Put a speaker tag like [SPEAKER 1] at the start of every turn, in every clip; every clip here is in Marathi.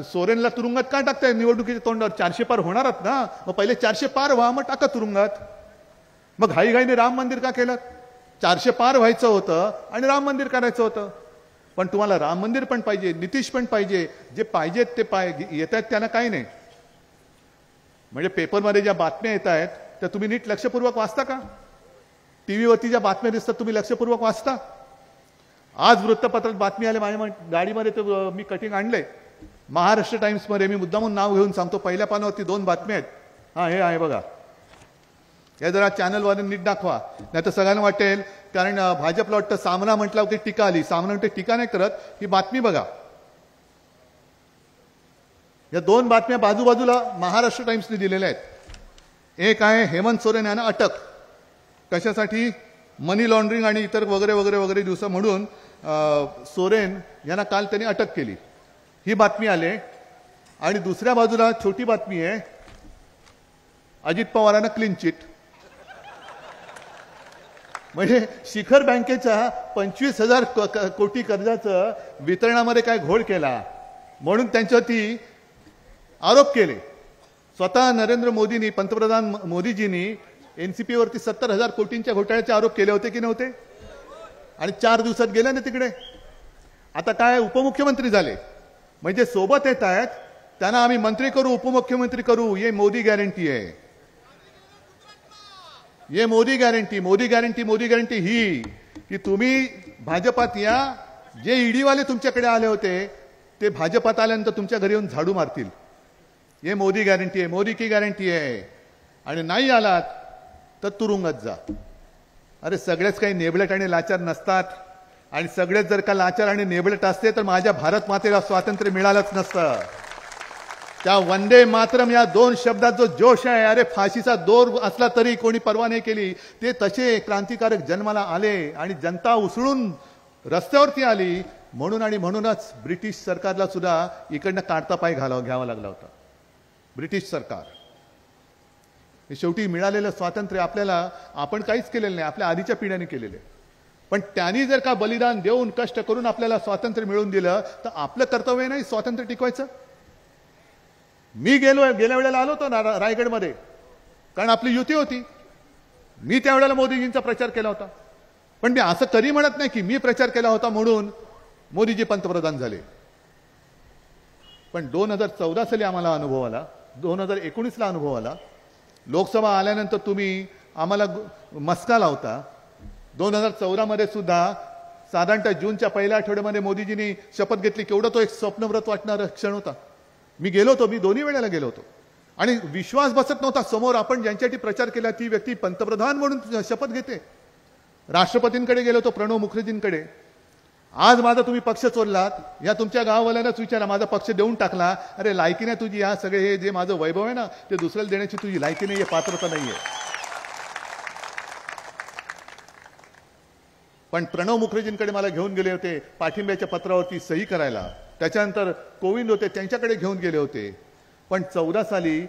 [SPEAKER 1] सोरेनला तुरुंगात का टाकताय निवडणुकीच्या तोंडावर? 400 पार होणारच ना, मग पहिले 400 पार व्हा, मग टाका तुरुंगात. मग घाईघाईने राम मंदिर का केलं? 400 पार व्हायचं होतं आणि राम मंदिर करायचं होतं. पण तुम्हाला राम मंदिर पण पाहिजे, नितीश पण पाहिजे, जे पाहिजेत ते येत आहेत त्यांना काही नाही. म्हणजे पेपरमध्ये ज्या बातम्या येत आहेत त्या तुम्ही नीट लक्षपूर्वक वाचता का? टीव्हीवरती ज्या बातम्या दिसतात तुम्ही लक्षपूर्वक वाचता? आज वृत्तपत्रात बातमी आली माझ्या गाडीमध्ये, तर मी कटिंग आणले महाराष्ट्र टाइम्समध्ये. मी मुद्दामून नाव घेऊन सांगतो, पहिल्या पानावरती 2 बातम्या आहेत. हा, हे आहे बघा. हे जरा चॅनलवर नीट दाखवा, नाही तर सगळ्यांना वाटेल. कारण भाजपला वाटतं सामना म्हटलं होती टीका आली. सामना म्हणते टीका नाही करत, ही बातमी बघा. या 2 बातम्या बाजूबाजूला महाराष्ट्र टाइम्सने दिलेल्या आहेत. एक आहे हेमंत सोरेन यांना अटक कशासाठी? मनी लॉन्ड्रिंग आणि इतर वगैरे वगैरे वगैरे दिवस म्हणून सोरेन यांना काल त्यांनी अटक केली, ही बातमी आले. आणि दुसऱ्या बाजूला छोटी बातमी आहे, अजित पवारांना क्लीन चिट. म्हणजे शिखर बँकेच्या 25,000 कोटी कर्जाचं वितरणामध्ये काय घोळ केला म्हणून त्यांच्यावरती आरोप केले. स्वतः नरेंद्र मोदींनी, पंतप्रधान मोदीजींनी एनसीपीवरती 70,000 कोटींच्या घोटाळ्याचे आरोप केले होते की नव्हते? आणि 4 दिवसात गेले ना तिकडे. आता काय उपमुख्यमंत्री झाले, म्हणजे सोबत येत आहेत त्यांना आम्ही मंत्री करू, उपमुख्यमंत्री करू. ये मोदी गॅरंटी आहे, ये Modi guarantee. Modi guarantee, Modi guarantee ही की तुम्ही भाजपात या, जे ईडीवाले तुमच्याकडे आले होते ते भाजपात आल्यानंतर तुमच्या घरी येऊन झाडू मारतील. ये मोदी गॅरंटी आहे, मोदी की गॅरंटी आहे. आणि नाही आलात तर तुरुंगात जा. अरे सगळेच काही नेबलेट आणि लाचार नसतात. आणि सगळेच जर का लाचार आणि नेबलेट असते तर माझ्या भारत मातेला स्वातंत्र्य मिळालंच नसतं. त्या वंदे मातरम या 2 शब्दात जो जोश आहे, अरे फाशीचा दोर असला तरी कोणी पर्वा नाही केली. ते तसे क्रांतिकारक जन्माला आले आणि जनता उसळून रस्त्यावरती आली म्हणून. आणि म्हणूनच ब्रिटिश सरकारला सुद्धा इकडनं काढता पाय घ्यावा लागला होता. ब्रिटिश सरकार हे शेवटी मिळालेलं स्वातंत्र्य आपल्याला, आपण काहीच केलेलं नाही, आपल्या आधीच्या पिढ्याने केलेले. पण त्यांनी जर का बलिदान देऊन कष्ट करून आपल्याला स्वातंत्र्य मिळवून दिलं तर आपलं कर्तव्य नाही स्वातंत्र्य टिकवायचं. मी गेल्या वेळेला आलो होतो रायगडमध्ये, कारण आपली युती होती. मी त्यावेळेला मोदीजींचा प्रचार केला होता. पण मी असं कधी म्हणत नाही की मी प्रचार केला होता म्हणून मोदीजी पंतप्रधान झाले. पण 2014 साली आम्हाला अनुभव आला, 2019ला अनुभव आला. लोकसभा आल्यानंतर तुम्ही आम्हाला मस्का लावता. 2014 मध्ये सुद्धा साधारणतः जूनच्या पहिल्या आठवड्यामध्ये मोदीजींनी शपथ घेतली. केवढं तो एक स्वप्नव्रत वाटणारा क्षण होता. मी गेलो होतो, मी 2 वेळेला गेलो होतो. आणि विश्वास बसत नव्हता, समोर आपण ज्यांच्यासाठी प्रचार केला ती व्यक्ती पंतप्रधान म्हणून शपथ घेते. राष्ट्रपतींकडे गेलो होतो, प्रणव मुखर्जींकडे. आज माझा तुम्ही पक्ष चोरलात, या तुमच्या गावावाल्यांनाच विचारा, माझा पक्ष देऊन टाकला. अरे लायकी नाही तुझी, या सगळे हे जे माझं वैभव आहे ना ते दुसऱ्याला देण्याची तुझी लायकी नाहीये, पात्रता नाहीये. पण प्रणव मुखर्जींकडे मला घेऊन गेले होते पाठिंब्याच्या पत्रावरती सही करायला. त्याच्यानंतर कोविंद होते, त्यांच्याकडे घेऊन गेले होते. पण 14 साली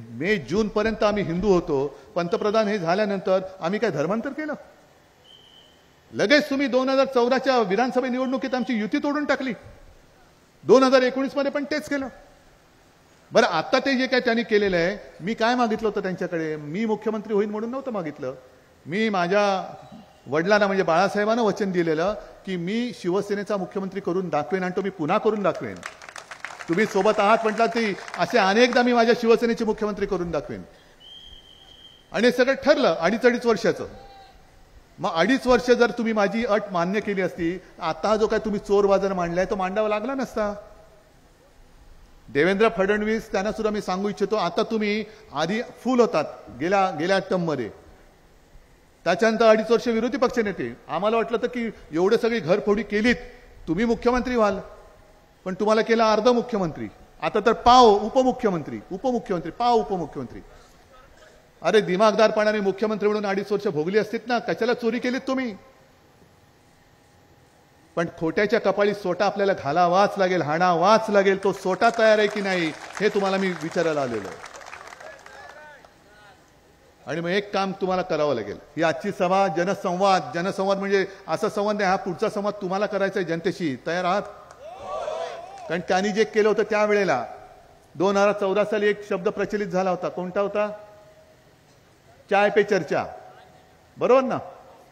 [SPEAKER 1] मे जून पर्यंत आम्ही हिंदू होतो. पंतप्रधान हे झाल्यानंतर आम्ही काय धर्मांतर केलं? लगेच तुम्ही 2014च्या विधानसभा निवडणुकीत आमची युती तोडून टाकली. 2019 मध्ये पण तेच केलं. बरं, आता ते जे काय त्यांनी केलेलं आहे, मी काय मागितलं होतं त्यांच्याकडे? मी मुख्यमंत्री होईन म्हणून नव्हतं मागितलं. मी माझ्या वडिलांना म्हणजे बाळासाहेबांना वचन दिलेलं की मी शिवसेनेचा मुख्यमंत्री करून दाखवेन आणि तो मी पुन्हा करून दाखवेन. तुम्ही सोबत आहात म्हटलं की असे अनेकदा मी माझ्या शिवसेनेचे मुख्यमंत्री करून दाखवेन. आणि हे सगळं ठरलं 2.5 वर्षाचं. मग 2.5 वर्ष जर तुम्ही माझी अट मान्य केली असती, आता हा जो काय तुम्ही चोर बाजार मांडलाय तो मांडावा लागला नसता. देवेंद्र फडणवीस त्यांना सुद्धा मी सांगू इच्छितो, आता तुम्ही आधी फुल होतात गेल्या टर्ममध्ये, त्याच्यानंतर 2.5 वर्ष विरोधी पक्ष नेते. आम्हाला वाटलं तर की एवढे सगळी घरफोडी केलीत तुम्ही मुख्यमंत्री व्हाल, पण तुम्हाला केला अर्ध मुख्यमंत्री. आता तर पाव उपमुख्यमंत्री, पाव उपमुख्यमंत्री. अरे दिमागदारपणाने मुख्यमंत्री म्हणून 2.5 वर्ष भोगली असतीत ना, कशाला चोरी केलीत तुम्ही? पण खोट्याच्या कपाळी सोटा आपल्याला घालावाच लागेल, हाणावाच लागेल. तो सोटा तयार आहे की नाही हे तुम्हाला मी विचारायला आलेलो आहे. आणि मग एक काम तुम्हाला करावं लागेल. ही आजची सभा जनसंवाद म्हणजे असा संवाद नाही, हा पुढचा संवाद तुम्हाला करायचा आहे जनतेशी. तयार आहात? कारण त्यांनी जे केलं होतं त्यावेळेला 2014 साली एक शब्द प्रचलित झाला होता. कोणता होता? चाय पे चर्चा. बरोबर ना?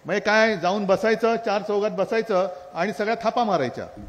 [SPEAKER 1] म्हणजे काय, जाऊन बसायचं, चार चौघात बसायचं आणि सगळ्या थापा मारायच्या.